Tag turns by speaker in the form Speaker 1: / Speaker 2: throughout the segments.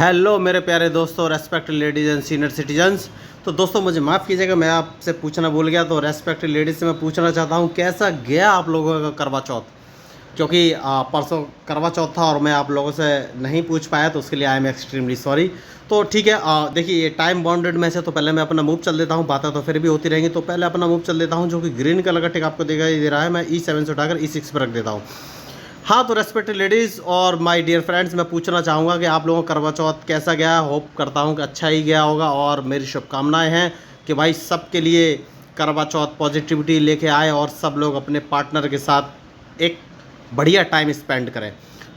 Speaker 1: Hello मेरे प्यारे दोस्तों, respected ladies and senior citizens. तो दोस्तों मुझे माफ़ कीजिएगा, मैं आपसे पूछना भूल गया। तो रेस्पेक्टेड लेडीज़ से मैं पूछना चाहता हूँ कैसा गया आप लोगों का करवा चौथ, क्योंकि परसों करवा चौथ था और मैं आप लोगों से नहीं पूछ पाया, तो उसके लिए आई एम एक्सट्रीमली सॉरी। तो ठीक है, देखिए ये टाइम बाउंडेड में से तो पहले मैं अपना मूव चल देता हूँ, बातें तो फिर भी होती रहेंगी। तो पहले अपना मूव चल देता हूँ, जो कि ग्रीन कलर का टिक आपको दिखाई दे रहा है। मैं E7 से उठाकर E6 पर रख देता हूँ। हाँ, तो रेस्पेक्टेड लेडीज़ और माय डियर फ्रेंड्स, मैं पूछना चाहूँगा कि आप लोगों का करवा चौथ कैसा गया। होप करता हूँ कि अच्छा ही गया होगा, और मेरी शुभकामनाएं हैं कि भाई सबके लिए करवा चौथ पॉजिटिविटी लेके आए और सब लोग अपने पार्टनर के साथ एक बढ़िया टाइम स्पेंड करें।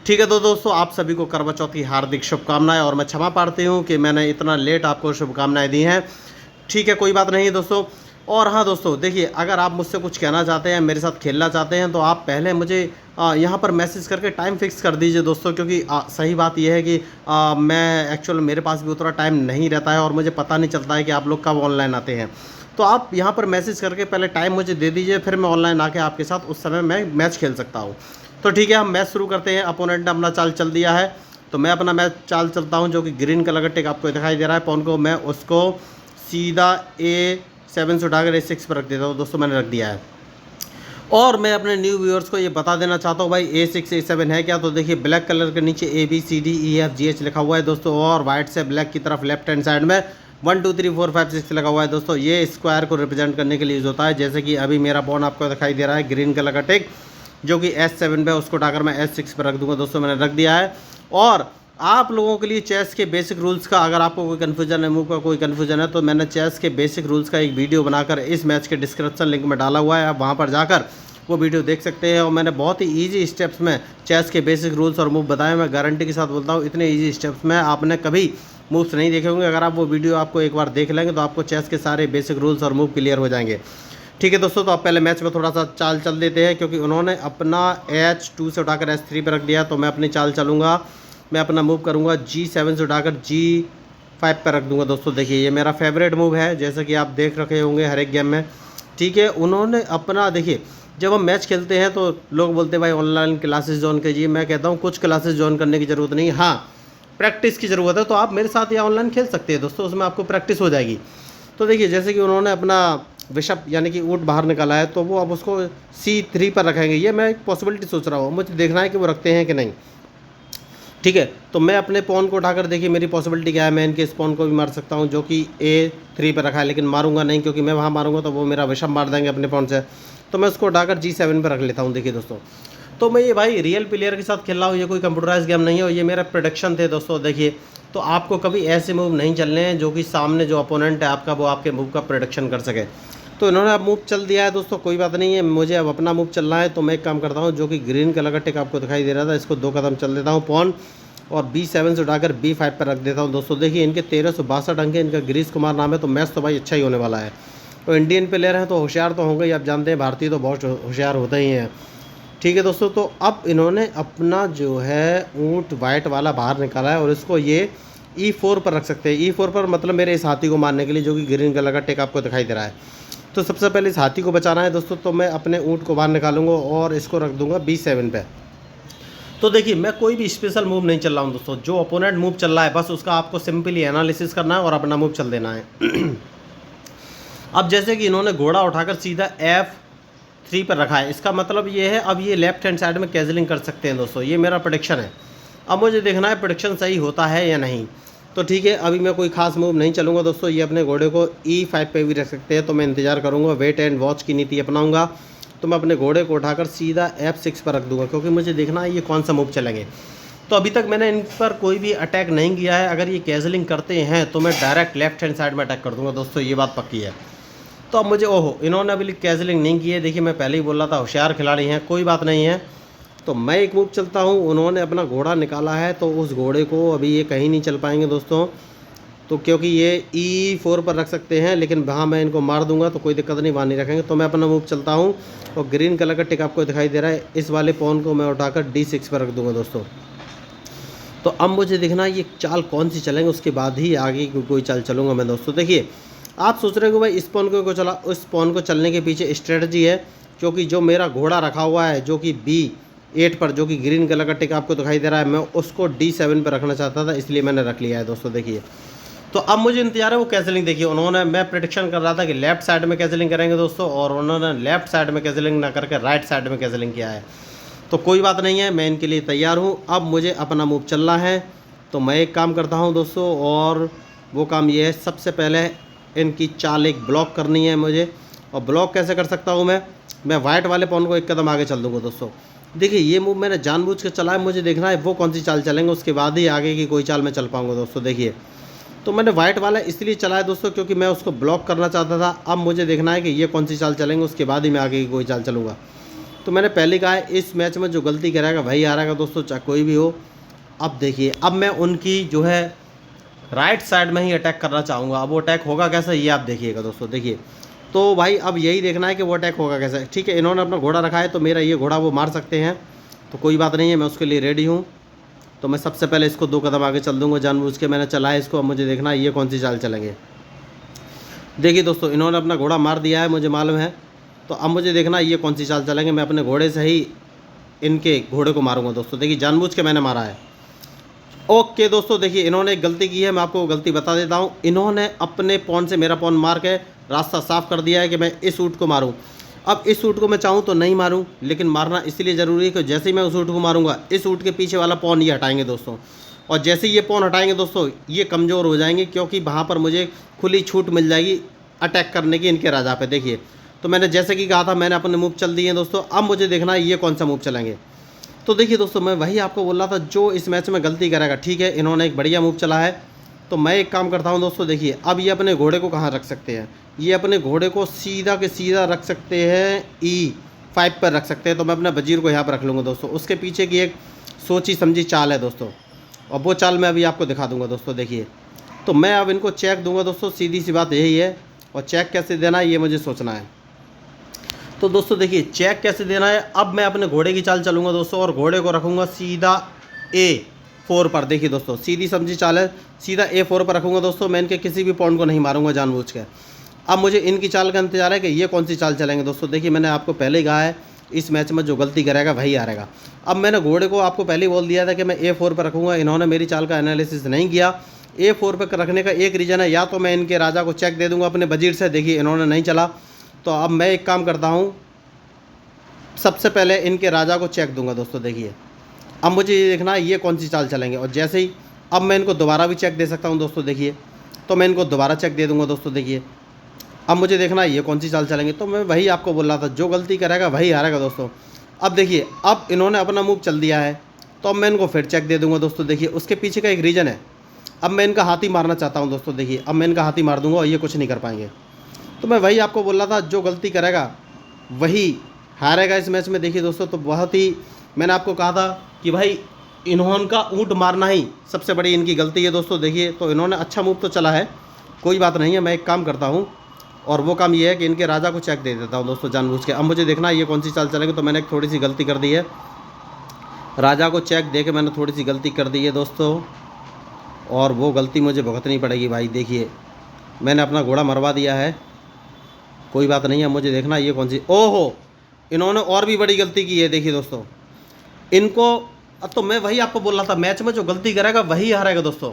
Speaker 1: ठीक है, तो दोस्तों आप सभी को करवा चौथ की हार्दिक शुभकामनाएं, और मैं क्षमा प्रार्थी हूँ कि मैंने इतना लेट आपको शुभकामनाएं दी हैं। ठीक है, कोई बात नहीं दोस्तों। और हाँ दोस्तों, देखिए अगर आप मुझसे कुछ कहना चाहते हैं, मेरे साथ खेलना चाहते हैं, तो आप पहले मुझे यहाँ पर मैसेज करके टाइम फिक्स कर दीजिए दोस्तों, क्योंकि सही बात यह है कि मैं एक्चुअल मेरे पास भी उतना टाइम नहीं रहता है और मुझे पता नहीं चलता है कि आप लोग कब ऑनलाइन आते हैं। तो आप यहाँ पर मैसेज करके पहले टाइम मुझे दे दीजिए, फिर मैं ऑनलाइन आके आपके साथ उस समय मैं मैच खेल सकता हूँ। तो ठीक है, हम मैच शुरू करते हैं। अपोनेंट ने अपना चाल चल दिया है, तो मैं अपना मैच चाल चलता हूँ, जो कि ग्रीन कलर का टिक आपको दिखाई दे रहा है। पॉन को मैं उसको सीधा A7 से उठाकर A6 पर रख देता हूँ दोस्तों, मैंने रख दिया है। और मैं अपने न्यू व्यूअर्स को ये बता देना चाहता हूँ भाई, A6 A7 है क्या। तो देखिए ब्लैक कलर के नीचे ABCDEFGH लिखा हुआ है दोस्तों, और वाइट से ब्लैक की तरफ लेफ्ट हैंड साइड में 1 2 3 4 5 6 लगा हुआ है दोस्तों। ये स्क्वायर को रिप्रेजेंट करने के लिए यूज़ होता है। जैसे कि अभी मेरा पॉन आपको दिखाई दे रहा है ग्रीन कलर का टिक, जो कि S7 पे, उसको उठाकर मैं S6 पर रख दूंगा दोस्तों, मैंने रख दिया है। और आप लोगों के लिए चेस के बेसिक रूल्स का, अगर आपको कोई कन्फ्यूजन है, मूव का कोई कन्फ्यूजन है, तो मैंने चेस के बेसिक रूल्स का एक वीडियो बनाकर इस मैच के डिस्क्रिप्शन लिंक में डाला हुआ है। आप वहां पर जाकर वो वीडियो देख सकते हैं। और मैंने बहुत ही ईजी स्टेप्स में चेस के बेसिक रूल्स और मूव बताए। मैं गारंटी के साथ बोलता हूँ, इतने ईजी स्टेप्स में आपने कभी मूव्स नहीं देखे होंगे। अगर आप वो वीडियो आपको एक बार देख लेंगे तो आपको चेस के सारे बेसिक रूल्स और मूव क्लियर हो जाएंगे। ठीक है दोस्तों, तो आप पहले मैच में थोड़ा सा चाल चल देते हैं, क्योंकि उन्होंने अपना H2 से उठाकर H3 पर रख दिया। तो मैं अपनी चाल चलूँगा, मैं अपना मूव करूँगा G7 से उठाकर G5 पर रख दूँगा दोस्तों। देखिए ये मेरा फेवरेट मूव है, जैसा कि आप देख रखे होंगे हर एक गेम में। ठीक है, उन्होंने अपना, देखिए जब हम मैच खेलते हैं तो लोग बोलते हैं भाई ऑनलाइन क्लासेस ज्वाइन कीजिए। मैं कहता हूँ कुछ क्लासेस ज्वाइन करने की ज़रूरत नहीं, हाँ प्रैक्टिस की ज़रूरत है। तो आप मेरे साथ या ऑनलाइन खेल सकते हैं दोस्तों, उसमें आपको प्रैक्टिस हो जाएगी। तो देखिए जैसे कि उन्होंने अपना बिशप यानी कि ऊँट बाहर निकाला है, तो वो अब उसको C3 पर रखेंगे। ये मैं एक पॉसिबिलिटी सोच रहा हूँ, मुझे देखना है कि वो रखते हैं कि नहीं। ठीक है, तो मैं अपने पॉन को उठाकर, देखिए मेरी पॉसिबिलिटी क्या है, मैं इनके इस पॉन को भी मार सकता हूँ, जो कि A3 पर रखा है, लेकिन मारूंगा नहीं, क्योंकि मैं वहाँ मारूंगा तो वो मेरा बिशप मार देंगे अपने पॉन से। तो मैं उसको उठाकर G7 पर रख लेता हूँ। देखिए दोस्तों, तो मैं ये भाई रियल प्लेयर के साथ खेल रहा हूँ, ये कोई कंप्यूटराइज गेम नहीं है, और ये मेरा प्रोडक्शन थे दोस्तों। देखिए तो आपको कभी ऐसे मूव नहीं चलने हैं जो कि सामने जो अपोनेंट है आपका, वो आपके मूव का प्रोडक्शन कर सके। तो इन्होंने अब मूव चल दिया है दोस्तों, कोई बात नहीं है, मुझे अब अपना मूव चलना है। तो मैं एक काम करता हूँ, जो कि ग्रीन कलर का टिक आपको दिखाई दे रहा था, इसको 2 कदम चल देता हूँ पॉन, और B7 से उठाकर B5 पर रख देता हूँ दोस्तों। देखिए इनके 1362 अंक है, इनका गिरीश कुमार नाम है। तो मैच तो भाई अच्छा ही होने वाला है। तो इंडियन प्लेयर हैं तो होशियार तो होंगे ही, आप जानते हैं भारतीय तो बहुत होशियार होते ही हैं। ठीक है दोस्तों, तो अब इन्होंने अपना जो है ऊँट वाइट वाला बाहर निकाला है, और इसको ये E4 पर रख सकते हैं। E4 पर मतलब मेरे इस हाथी को मारने के लिए, जो कि ग्रीन कलर का टिक आपको दिखाई दे रहा है। तो सबसे पहले इस हाथी को बचाना है दोस्तों, तो मैं अपने ऊँट को बाहर निकालूंगा और इसको रख दूंगा B7 पे। तो देखिए मैं कोई भी स्पेशल मूव नहीं चल रहा हूँ दोस्तों, जो अपोनेंट मूव चल रहा है बस उसका आपको सिंपली एनालिसिस करना है और अपना मूव चल देना है। अब जैसे कि इन्होंने घोड़ा उठाकर सीधा F3 पर रखा है, इसका मतलब ये है अब ये लेफ्ट हैंड साइड में कैजलिंग कर सकते हैं दोस्तों। ये मेरा प्रेडिक्शन है, अब मुझे देखना है प्रेडिक्शन सही होता है या नहीं। तो ठीक है, अभी मैं कोई खास मूव नहीं चलूँगा दोस्तों। ये अपने घोड़े को E5 पे भी रख सकते हैं, तो मैं इंतजार करूँगा, वेट एंड वॉच की नीति अपनाऊँगा। तो मैं अपने घोड़े को उठाकर सीधा F6 पर रख दूंगा, क्योंकि मुझे देखना है ये कौन सा मूव चलेंगे। तो अभी तक मैंने इन पर कोई भी अटैक नहीं किया है। अगर ये कैजलिंग करते हैं तो मैं डायरेक्ट लेफ्ट हैंड साइड में अटैक कर दूंगा दोस्तों, ये बात पक्की है। तो अब मुझे, ओहो इन्होंने अभी कैजलिंग नहीं की है। देखिए मैं पहले ही बोल रहा था होशियार खिलाड़ी हैं, कोई बात नहीं है। तो मैं एक मूव चलता हूँ, उन्होंने अपना घोड़ा निकाला है, तो उस घोड़े को अभी ये कहीं नहीं चल पाएंगे दोस्तों। तो क्योंकि ये E4 पर रख सकते हैं, लेकिन वहाँ मैं इनको मार दूंगा तो कोई दिक्कत नहीं, वहाँ नहीं रखेंगे। तो मैं अपना मूव चलता हूँ, और ग्रीन कलर का टिक आपको दिखाई दे रहा है, इस वाले पॉन को मैं उठाकर D6 पर रख दूंगा दोस्तों। तो अब मुझे देखना ये चाल कौन सी चलेंगे, उसके बाद ही आगे कोई चाल चलूँगा मैं दोस्तों। देखिए आप सोच रहे हो भाई इस पॉन को चला, उस पॉन को चलने के पीछे स्ट्रेटजी है, क्योंकि जो मेरा घोड़ा रखा हुआ है, जो कि 8 पर, जो कि ग्रीन कलर का टिक आपको दिखाई दे रहा है, मैं उसको D7 पर रखना चाहता था, इसलिए मैंने रख लिया है दोस्तों। देखिए तो अब मुझे इंतजार है वो कैंसिलिंग। देखिए उन्होंने, मैं प्रेडिक्शन कर रहा था कि लेफ्ट साइड में कैंसिलिंग करेंगे दोस्तों, और उन्होंने लेफ्ट साइड में कैंसिलिंग ना करके राइट साइड में कैंसिलिंग किया है। तो कोई बात नहीं है, मैं इनके लिए तैयार हूँ। अब मुझे अपना मूव चलना है, तो मैं एक काम करता हूँ दोस्तों, और वो काम ये है, सबसे पहले इनकी चाल एक ब्लॉक करनी है मुझे। और ब्लॉक कैसे कर सकता हूँ मैं वाइट वाले पॉन को एक कदम आगे चल दूँगा दोस्तों। देखिए ये मूव मैंने जानबूझ के चला है, मुझे देखना है वो कौन सी चाल चलेंगे, उसके बाद ही आगे की कोई चाल मैं चल पाऊँगा दोस्तों। देखिए तो मैंने वाइट वाला इसलिए चलाया दोस्तों क्योंकि मैं उसको ब्लॉक करना चाहता था। अब मुझे देखना है कि ये कौन सी चाल चलेंगे, उसके बाद ही मैं आगे की कोई चाल चलूँगा। तो मैंने पहले कहा है, इस मैच में जो गलती करेगा वही हारेगा दोस्तों, चाहे कोई भी हो। अब देखिए, अब मैं उनकी जो है राइट साइड में ही अटैक करना चाहूँगा। अब वो अटैक होगा कैसे, ये आप देखिएगा दोस्तों। देखिए तो भाई अब यही देखना है कि वो अटैक होगा कैसे। ठीक है, इन्होंने अपना घोड़ा रखा है, तो मेरा ये घोड़ा वो मार सकते हैं, तो कोई बात नहीं है, मैं उसके लिए रेडी हूँ। तो मैं सबसे पहले इसको 2 कदम आगे चल दूँगा, जानबूझ के मैंने चला है इसको। अब मुझे देखना है ये कौन सी चाल चलेंगे। देखिए दोस्तों, इन्होंने अपना घोड़ा मार दिया है, मुझे मालूम है। तो अब मुझे देखना है ये कौन सी चाल चलेंगे। मैं अपने घोड़े से ही इनके घोड़े को मारूंगा दोस्तों। देखिए जानबूझ के मैंने मारा है। ओके दोस्तों, देखिए इन्होंने एक गलती की है, मैं आपको गलती बता देता हूँ। इन्होंने अपने पॉन से मेरा पॉन मार के रास्ता साफ कर दिया है कि मैं इस ऊँट को मारूँ। अब इस ऊँट को मैं चाहूँ तो नहीं मारूँ, लेकिन मारना इसलिए ज़रूरी है कि जैसे ही मैं उस ऊँट को मारूंगा, इस ऊँट के पीछे वाला पॉन ये हटाएंगे दोस्तों। और जैसे ही ये पॉन हटाएंगे दोस्तों, ये कमज़ोर हो जाएंगे, क्योंकि वहाँ पर मुझे खुली छूट मिल जाएगी अटैक करने की इनके राजा पे। देखिए तो मैंने जैसे कि कहा था, मैंने अपने मूव चल दिए हैं दोस्तों। अब मुझे देखना है ये कौन सा मूव चलेंगे। तो देखिए दोस्तों, मैं वही आपको बोल रहा था, जो इस मैच में गलती करेगा। ठीक है, इन्होंने एक बढ़िया मूव चला है, तो मैं एक काम करता हूं दोस्तों। देखिए अब ये अपने घोड़े को कहाँ रख सकते हैं, ये अपने घोड़े को सीधा के सीधा रख सकते हैं, E5 पर रख सकते हैं। तो मैं अपना वजीर को यहाँ पर रख लूँगा दोस्तों। उसके पीछे की एक सोची समझी चाल है दोस्तों, और वो चाल मैं अभी आपको दिखा दूँगा दोस्तों। देखिए तो मैं अब इनको चेक दूँगा दोस्तों, सीधी सी बात यही है। और चेक कैसे देना है ये मुझे सोचना है। तो दोस्तों देखिए चेक कैसे देना है, अब मैं अपने घोड़े की चाल चलूँगा दोस्तों, और घोड़े को रखूँगा सीधा A4 पर। देखिए दोस्तों, सीधी समझी चाल है, सीधा A4 पर रखूँगा दोस्तों। मैं इनके किसी भी पॉइंट को नहीं मारूंगा जानबूझ के। अब मुझे इनकी चाल का इंतजार है कि ये कौन सी चाल चलेंगे दोस्तों। देखिए मैंने आपको पहले ही कहा है, इस मैच में जो गलती करेगा वही हारेगा। अब मैंने घोड़े को आपको पहले ही बोल दिया था कि मैं A4 पर रखूँगा, इन्होंने मेरी चाल का एनालिसिस नहीं किया। A4 पर रखने का एक रीज़न है, या तो मैं इनके राजा को चेक दे दूँगा अपने वजीर से। देखिए इन्होंने नहीं चला, तो अब मैं एक काम करता हूँ, सबसे पहले इनके राजा को चेक दूंगा दोस्तों। देखिए अब मुझे ये देखना है ये कौन सी चाल चलेंगे। और जैसे ही अब मैं इनको दोबारा भी चेक दे सकता हूँ दोस्तों। देखिए तो मैं इनको दोबारा चेक दे दूंगा दोस्तों। देखिए अब मुझे देखना है ये कौन सी चाल चलेंगे। तो मैं वही आपको बोल रहा था, जो गलती करेगा वही हारेगा दोस्तों। अब देखिए, अब इन्होंने अपना मूव चल दिया है, तो अब मैं इनको फिर चेक दे दूंगा दोस्तों। देखिए उसके पीछे का एक रीज़न है, अब मैं इनका हाथी मारना चाहता हूँ दोस्तों। देखिए अब मैं इनका हाथी मार दूंगा और ये कुछ नहीं कर पाएंगे। तो मैं वही आपको बोल रहा था, जो गलती करेगा वही हारेगा इस मैच में। देखिए दोस्तों, तो बहुत ही मैंने आपको कहा था कि भाई इन्होंने ऊँट मारना ही सबसे बड़ी इनकी गलती है दोस्तों। देखिए तो इन्होंने अच्छा मूव तो चला है, कोई बात नहीं है। मैं एक काम करता हूँ, और वो काम ये है कि इनके राजा को चेक दे देता हूँ दोस्तों जानबूझ के। अब मुझे देखना है ये कौन सी चाल चलेगी। तो मैंने एक थोड़ी सी गलती कर दी है, राजा को चेक दे के मैंने थोड़ी सी गलती कर दी है दोस्तों, और वो गलती मुझे भुगतनी पड़ेगी भाई। देखिए मैंने अपना घोड़ा मरवा दिया है, कोई बात नहीं है। मुझे देखना ये कौन सी, ओहो इन्होंने और भी बड़ी गलती की है। देखिए दोस्तों इनको, अब तो मैं वही आपको बोल रहा था, मैच में जो गलती करेगा वही हारेगा दोस्तों।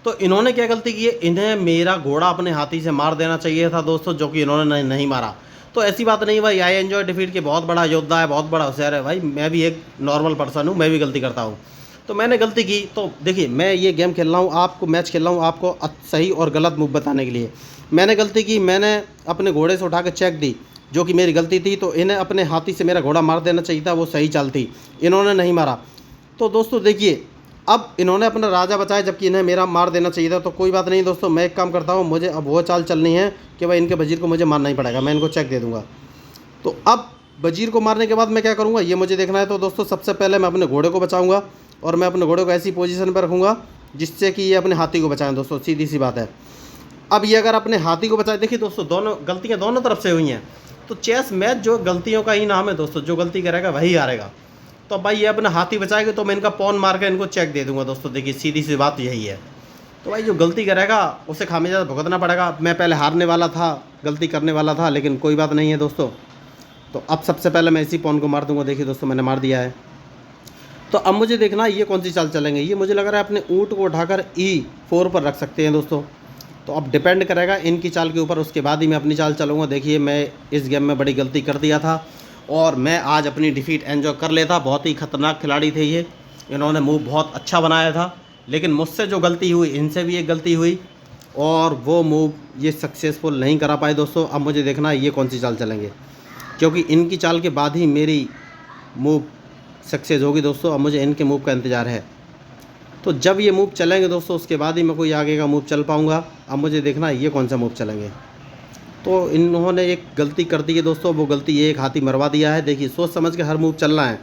Speaker 1: तो इन्होंने क्या गलती की है, इन्हें मेरा घोड़ा अपने हाथी से मार देना चाहिए था दोस्तों, जो कि इन्होंने नहीं मारा। तो ऐसी बात नहीं भाई, आई एंजॉय डिफीट के बहुत बड़ा योद्धा है, बहुत बड़ा होशियार है भाई। मैं भी एक नॉर्मल पर्सन हूँ, मैं भी गलती करता हूँ। तो मैंने गलती की। तो देखिए मैं ये गेम खेल रहा हूँ, आपको मैच खेल रहा हूँ आपको सही और गलत मूव बताने के लिए। मैंने गलती की, मैंने अपने घोड़े से उठा कर चेक दी, जो कि मेरी गलती थी। तो इन्हें अपने हाथी से मेरा घोड़ा मार देना चाहिए था, वो सही चाल थी, इन्होंने नहीं मारा। तो दोस्तों देखिए अब इन्होंने अपना राजा बचाया, जबकि इन्हें मेरा मार देना चाहिए था। तो कोई बात नहीं दोस्तों, मैं एक काम करता हूँ, मुझे अब वो चाल चलनी है कि भाई इनके वजीर को मुझे मारना ही पड़ेगा, मैं इनको चेक दे दूँगा। तो अब वजीर को मारने के बाद मैं क्या करूँगा ये मुझे देखना है। तो दोस्तों सबसे पहले मैं अपने घोड़े को बचाऊँगा, और मैं अपने घोड़े को ऐसी पोजीशन पर रखूँगा जिससे कि ये अपने हाथी को बचाएं दोस्तों, सीधी सी बात है। अब ये अगर अपने हाथी को बचाए, देखिए दोस्तों दोनों गलतियाँ दोनों तरफ से हुई हैं। तो चेस मैच जो गलतियों का ही नाम है दोस्तों, जो गलती करेगा वही हारेगा। तो भाई ये अपना हाथी बचाएगा, तो मैं इनका पॉन मार कर इनको चेक दे दूंगा दोस्तों। देखिए सीधी सी बात यही है। तो भाई जो गलती करेगा उसे खामियाजा भुगतना पड़ेगा। मैं पहले हारने वाला था, गलती करने वाला था, लेकिन कोई बात नहीं है दोस्तों। तो अब सबसे पहले मैं इसी पॉन को मार दूंगा। देखिए दोस्तों मैंने मार दिया है। तो अब मुझे देखना है ये कौन सी चाल चलेंगे। ये मुझे लग रहा है अपने ऊँट को उठाकर E4 पर रख सकते हैं दोस्तों। तो अब डिपेंड करेगा इनकी चाल के ऊपर, उसके बाद ही मैं अपनी चाल चलूँगा। देखिए मैं इस गेम में बड़ी गलती कर दिया था और मैं आज अपनी डिफीट एंजॉय कर लेता। बहुत ही खतरनाक खिलाड़ी थे ये, इन्होंने मूव बहुत अच्छा बनाया था, लेकिन मुझसे जो गलती हुई इनसे भी एक गलती हुई और वो मूव ये सक्सेसफुल नहीं करा पाए दोस्तों। अब मुझे देखना है ये कौन सी चाल चलेंगे, क्योंकि इनकी चाल के बाद ही मेरी मूव सक्सेस होगी दोस्तों। अब मुझे इनके मूव का इंतज़ार है। तो जब ये मूव चलेंगे दोस्तों उसके बाद ही मैं कोई आगे का मूव चल पाऊँगा। अब मुझे देखना है ये कौन सा मूव चलेंगे। तो इन्होंने एक गलती कर दी है दोस्तों, वो गलती ये एक हाथी मरवा दिया है। देखिए सोच समझ के हर मूव चलना है।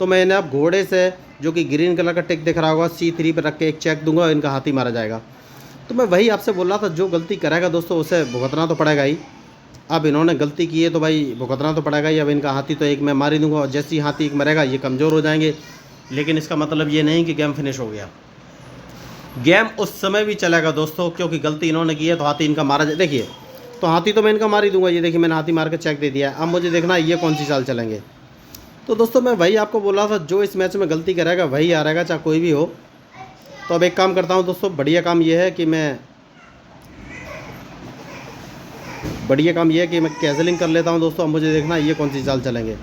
Speaker 1: तो मैं इन्हें अब घोड़े से, जो कि ग्रीन कलर का टिक दिख रहा होगा, C3 पर रख के एक चेक दूंगा और इनका हाथी मारा जाएगा। तो मैं वही आपसे बोल रहा था, जो गलती करेगा दोस्तों उसे भुगतना तो पड़ेगा ही। अब इन्होंने गलती की है तो भाई भुगतना तो पड़ेगा ही। अब इनका हाथी तो एक मैं मार ही दूंगा और जैसे ही हाथी एक मरेगा ये कमज़ोर हो जाएंगे, लेकिन इसका मतलब ये नहीं कि गेम फिनिश हो गया। गेम उस समय भी चलेगा दोस्तों, क्योंकि गलती इन्होंने की है तो हाथी इनका मारा जाए। देखिए तो हाथी तो मैं इनका मार ही दूंगा। ये देखिए मैंने हाथी मार के चेक दे दिया है। अब मुझे देखना है ये कौन सी चाल चलेंगे। तो दोस्तों मैं वही आपको बोल रहा था, जो इस मैच में गलती करेगा वही हारेगा, चाहे कोई भी हो। तो अब एक काम करता हूँ दोस्तों, बढ़िया काम ये है कि मैं कैजलिंग कर लेता हूँ दोस्तों। अब मुझे देखना है ये कौन सी चाल चलेंगे।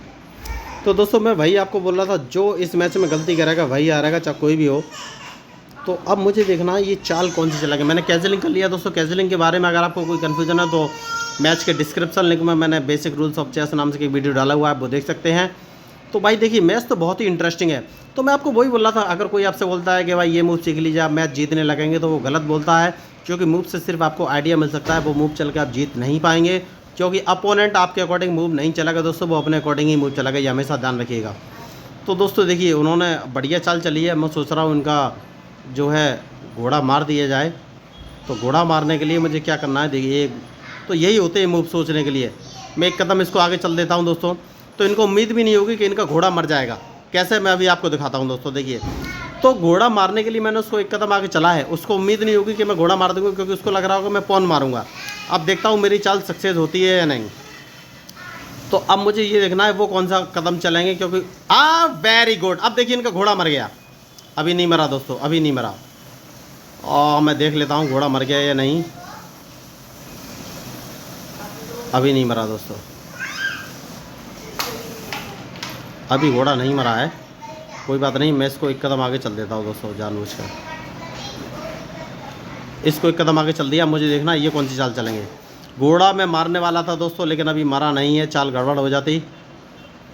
Speaker 1: तो दोस्तों मैं वही आपको बोल रहा था, जो इस मैच में गलती करेगा वही हारेगा, चाहे कोई भी हो। तो अब मुझे देखना है ये चाल कौन सी चलेंगे। मैंने कैजलिंग कर लिया दोस्तों। कैजलिंग के बारे में अगर आपको कोई कन्फ्यूजन है तो मैच के डिस्क्रिप्शन लिंक में मैंने बेसिक रूल्स ऑफ चेस नाम से एक वीडियो डाला हुआ है, आप वो देख सकते हैं। तो भाई देखिए मैच तो बहुत ही इंटरेस्टिंग है। तो मैं आपको वही बोल रहा था, अगर कोई आपसे बोलता है कि भाई ये मूव सीख लीजिए आप मैच जीतने लगेंगे, तो वो गलत बोलता है। क्योंकि मूव से सिर्फ आपको आइडिया मिल सकता है, वो मूव चल के आप जीत नहीं पाएंगे। क्योंकि अपोनेंट आपके अकॉर्डिंग मूव नहीं चलेगा दोस्तों, वो अपने अकॉर्डिंग ही मूव चलेगा, ये हमेशा ध्यान रखिएगा। तो दोस्तों देखिए उन्होंने बढ़िया चाल चली है। मैं सोच रहा हूँ इनका जो है घोड़ा मार दिया जाए। तो घोड़ा मारने के लिए मुझे क्या करना है, देखिए तो यही होते हैं मूव सोचने के लिए। मैं एक कदम इसको आगे चल देता हूँ दोस्तों, तो इनको उम्मीद भी नहीं होगी कि इनका घोड़ा मर जाएगा। कैसे, मैं अभी आपको दिखाता हूँ दोस्तों। देखिए तो घोड़ा मारने के लिए मैंने उसको एक कदम आगे चला है, उसको उम्मीद नहीं होगी कि मैं घोड़ा मार दूँगा, क्योंकि उसको लग रहा होगा मैं पॉन मारूंगा। अब देखता हूँ मेरी चाल सक्सेस होती है या नहीं। तो अब मुझे ये देखना है वो कौन सा कदम चलेंगे, क्योंकि वेरी गुड। अब देखिए इनका घोड़ा मर गया। अभी नहीं मरा दोस्तों, अभी नहीं मरा। और मैं देख लेता हूँ घोड़ा मर गया या नहीं। अभी नहीं मरा दोस्तों, अभी घोड़ा नहीं मरा है। कोई बात नहीं, मैं इसको एक कदम आगे चल देता हूँ दोस्तों जानबूझकर। इसको एक कदम आगे चल दिया। मुझे देखना ये कौन सी चाल चलेंगे। घोड़ा मैं मारने वाला था दोस्तों, लेकिन अभी मरा नहीं है, चाल गड़बड़ हो जाती।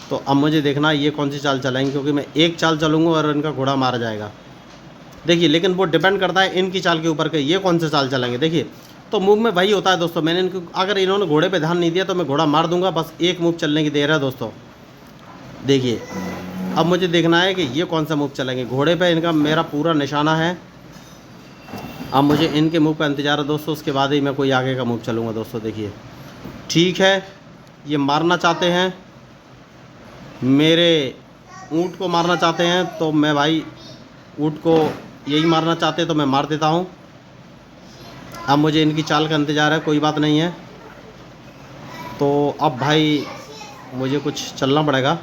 Speaker 1: तो अब मुझे देखना ये कौन सी चाल चलेंगे, क्योंकि मैं एक चाल चलूँगा और इनका घोड़ा मारा जाएगा। देखिए लेकिन वो डिपेंड करता है इनकी चाल के ऊपर के ये कौन से चाल चलेंगे। देखिए तो मूव में वही होता है दोस्तों, मैंने इनको, अगर इन्होंने घोड़े पे ध्यान नहीं दिया तो मैं घोड़ा मार दूंगा। बस एक मूव चलने की देर है दोस्तों। देखिए अब मुझे देखना है कि ये कौन सा मूव चलेंगे। घोड़े पे इनका मेरा पूरा निशाना है। अब मुझे इनके मूव का इंतज़ार है दोस्तों, उसके बाद ही मैं कोई आगे का मूव चलूँगा दोस्तों। देखिए ठीक है, ये मारना चाहते हैं, मेरे ऊँट को मारना चाहते हैं, तो मैं भाई ऊँट को यही मारना चाहते हैं तो मैं मार देता हूँ। अब मुझे इनकी चाल का इंतज़ार है, कोई बात नहीं है। तो अब भाई मुझे कुछ चलना पड़ेगा।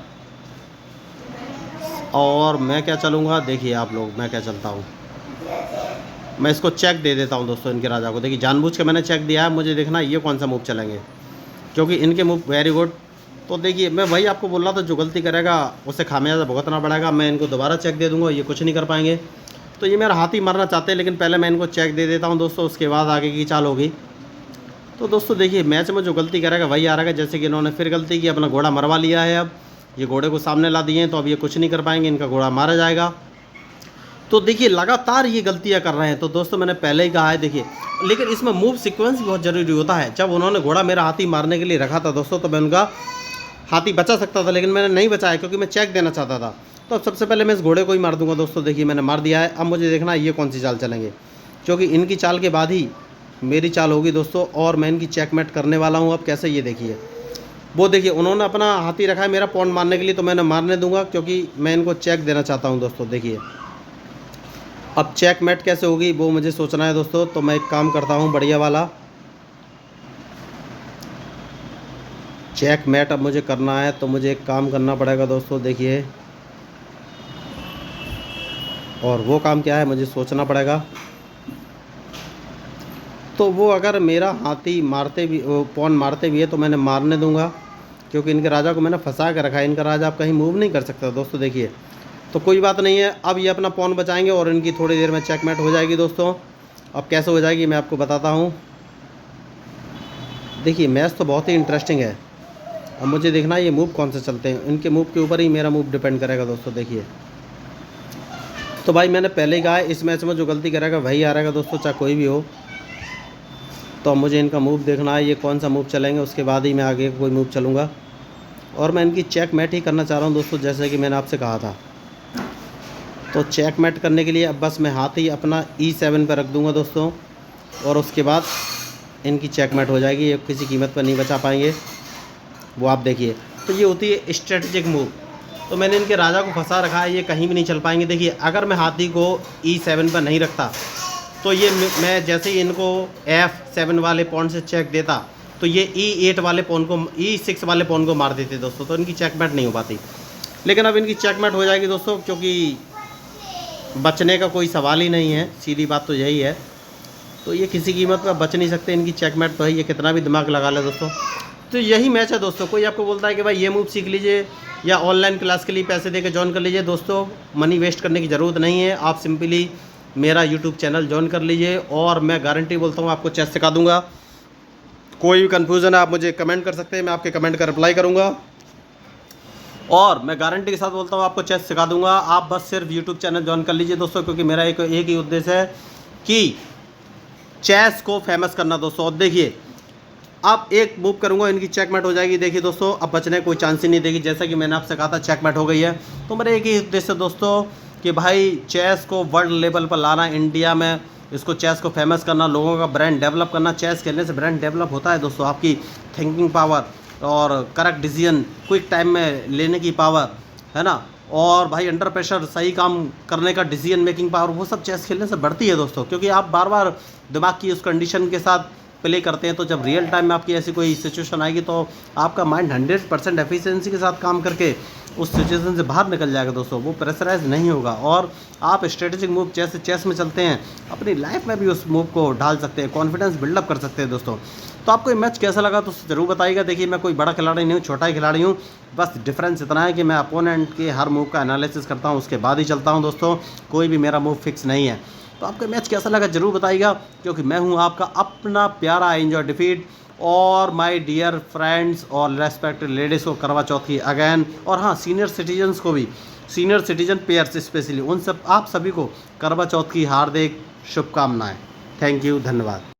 Speaker 1: और मैं क्या चलूँगा, देखिए आप लोग, मैं क्या चलता हूँ। मैं इसको चेक दे देता हूँ दोस्तों इनके राजा को। देखिए जानबूझ के मैंने चेक दिया है। मुझे देखना ये कौन सा मूव चलेंगे, क्योंकि इनके मूव वेरी गुड। तो देखिए मैं वही आपको बोल रहा था, जो गलती करेगा उसे खामियाजा भुगतना पड़ेगा। मैं इनको दोबारा चेक दे दूँगा, ये कुछ नहीं कर पाएंगे। तो ये मेरा हाथी मारना चाहते हैं, लेकिन पहले मैं इनको चेक दे देता हूँ दोस्तों, उसके बाद आगे की चाल होगी। तो दोस्तों देखिए मैच में जो गलती करेगा वही आ रहेगा। जैसे कि इन्होंने फिर गलती की, अपना घोड़ा मरवा लिया है। अब ये घोड़े को सामने ला दिए हैं, तो अब ये कुछ नहीं कर पाएंगे, इनका घोड़ा मारा जाएगा। तो देखिए लगातार ये गलतियाँ कर रहे हैं। तो दोस्तों मैंने पहले ही कहा है देखिए, लेकिन इसमें मूव सीक्वेंस भी बहुत ज़रूरी होता है। जब उन्होंने घोड़ा मेरा हाथी मारने के लिए रखा था दोस्तों, तो मैं उनका हाथी बचा सकता था, लेकिन मैंने नहीं बचाया, क्योंकि मैं चेक देना चाहता था। तो अब सबसे पहले मैं इस घोड़े को ही मार दूंगा दोस्तों। देखिए मैंने मार दिया है। अब मुझे देखना है ये कौन सी चाल चलेंगे, क्योंकि इनकी चाल के बाद ही मेरी चाल होगी दोस्तों, और मैं इनकी चेकमेट करने वाला हूँ। अब कैसे, ये देखिए वो देखिए उन्होंने अपना हाथी रखा है मेरा पॉन मारने के लिए, तो मैंने मारने दूंगा, क्योंकि मैं इनको चेक देना चाहता हूँ दोस्तों। देखिए अब चेकमेट कैसे होगी वो मुझे सोचना है दोस्तों। तो मैं एक काम करता हूँ बढ़िया वाला, चेकमेट अब मुझे करना है। तो मुझे एक काम करना पड़ेगा दोस्तों। देखिए और वो काम क्या है मुझे सोचना पड़ेगा। तो वो अगर मेरा हाथी मारते भी, वो पॉन मारते भी है तो मैंने मारने दूंगा, क्योंकि इनके राजा को मैंने फंसा के रखा है। इनका राजा आप कहीं मूव नहीं कर सकता दोस्तों। देखिए, तो कोई बात नहीं है, अब ये अपना पॉन बचाएंगे और इनकी थोड़ी देर में चेकमेट हो जाएगी दोस्तों। अब कैसे हो जाएगी मैं आपको बताता हूँ। देखिए, मैच तो बहुत ही इंटरेस्टिंग है। अब मुझे देखना है ये मूव कौन से चलते हैं, इनके मूव के ऊपर ही मेरा मूव डिपेंड करेगा दोस्तों। देखिए, तो भाई मैंने पहले ही कहा है, इस मैच में जो गलती करेगा वही हारेगा दोस्तों, चाहे कोई भी हो। तो अब मुझे इनका मूव देखना है, ये कौन सा मूव चलेंगे, उसके बाद ही मैं आगे कोई मूव चलूँगा। और मैं इनकी चेकमेट ही करना चाह रहा हूँ दोस्तों, जैसे कि मैंने आपसे कहा था। तो चेकमेट करने के लिए अब बस मैं हाथ ही अपना E7 पर रख दूँगा दोस्तों, और उसके बाद इनकी चेकमेट हो जाएगी। ये किसी कीमत पर नहीं बचा पाएंगे, वो आप देखिए। तो ये होती है स्ट्रेटजिक मूव। तो मैंने इनके राजा को फंसा रखा है, ये कहीं भी नहीं चल पाएंगे। देखिए, अगर मैं हाथी को E7 पर नहीं रखता तो ये मैं जैसे ही इनको F7 वाले पॉन से चेक देता तो ये E8 वाले पॉन को, E6 वाले पॉन को मार देते दोस्तों, तो इनकी चेकमेट नहीं हो पाती। लेकिन अब इनकी चेकमेट हो जाएगी दोस्तों, क्योंकि बचने का कोई सवाल ही नहीं है, सीधी बात तो यही है। तो ये किसी कीमत पर बच नहीं सकते, इनकी चेकमेट तो है, ये कितना भी दिमाग लगा ले दोस्तों। तो यही मैच है दोस्तों। कोई आपको बोलता है कि भाई ये मूव सीख लीजिए या ऑनलाइन क्लास के लिए पैसे देकर ज्वाइन कर लीजिए, दोस्तों मनी वेस्ट करने की ज़रूरत नहीं है। आप सिंपली मेरा यूट्यूब चैनल ज्वाइन कर लीजिए और मैं गारंटी बोलता हूँ आपको चेस सिखा दूँगा। कोई भी कन्फ्यूज़न है आप मुझे कमेंट कर सकते हैं, मैं आपके कमेंट का रिप्लाई करूँगा। और मैं गारंटी के साथ बोलता हूँ आपको चेस सिखा दूँगा। आप बस सिर्फ यूट्यूब चैनल ज्वाइन कर लीजिए दोस्तों, क्योंकि मेरा एक ही उद्देश्य है कि चेस को फेमस करना दोस्तों। और देखिए, अब एक मूव करूंगा, इनकी चेकमेट हो जाएगी। देखिए दोस्तों, अब बचने कोई चांस ही नहीं देगी। जैसा कि मैंने आपसे कहा था चेकमेट हो गई है। तो मेरा एक ही उद्देश्य है दोस्तों कि भाई चेस को वर्ल्ड लेवल पर लाना, इंडिया में इसको चेस को फेमस करना, लोगों का ब्रांड डेवलप करना। चेस खेलने से ब्रांड डेवलप होता है दोस्तों, आपकी थिंकिंग पावर और करेक्ट डिसीजन क्विक टाइम में लेने की पावर, है ना। और भाई अंडर प्रेशर सही काम करने का डिसीजन मेकिंग पावर, वो सब चेस खेलने से बढ़ती है दोस्तों। क्योंकि आप बार बार दिमाग की उस कंडीशन के साथ प्ले करते हैं, तो जब रियल टाइम में आपकी ऐसी कोई सिचुएशन आएगी तो आपका माइंड 100% एफिशिएंसी के साथ काम करके उस सिचुएशन से बाहर निकल जाएगा दोस्तों। वो प्रेशराइज नहीं होगा और आप स्ट्रेटेजिक मूव जैसे चेस में चलते हैं अपनी लाइफ में भी उस मूव को ढाल सकते हैं, कॉन्फिडेंस बिल्डअप कर सकते हैं दोस्तों। तो आपको ये मैच कैसा लगा तो ज़रूर बताइएगा। देखिए, मैं कोई बड़ा खिलाड़ी नहीं हूँ, छोटा ही खिलाड़ी हूँ। बस डिफरेंस इतना है कि मैं अपोनेंट के हर मूव का एनालिसिस करता हूँ, उसके बाद ही चलता हूँ दोस्तों। कोई भी मेरा मूव फिक्स नहीं है। तो आपका मैच कैसा लगा ज़रूर बताइएगा, क्योंकि मैं हूँ आपका अपना प्यारा एंजॉय डिफीट। और माय डियर फ्रेंड्स और रेस्पेक्टेड लेडीज़ को करवा चौथ की अगेन, और हाँ सीनियर सिटीजन्स को भी, सीनियर सिटीजन पेयर्स स्पेशली, उन सब आप सभी को करवा चौथ की हार्दिक शुभकामनाएं। थैंक यू, धन्यवाद।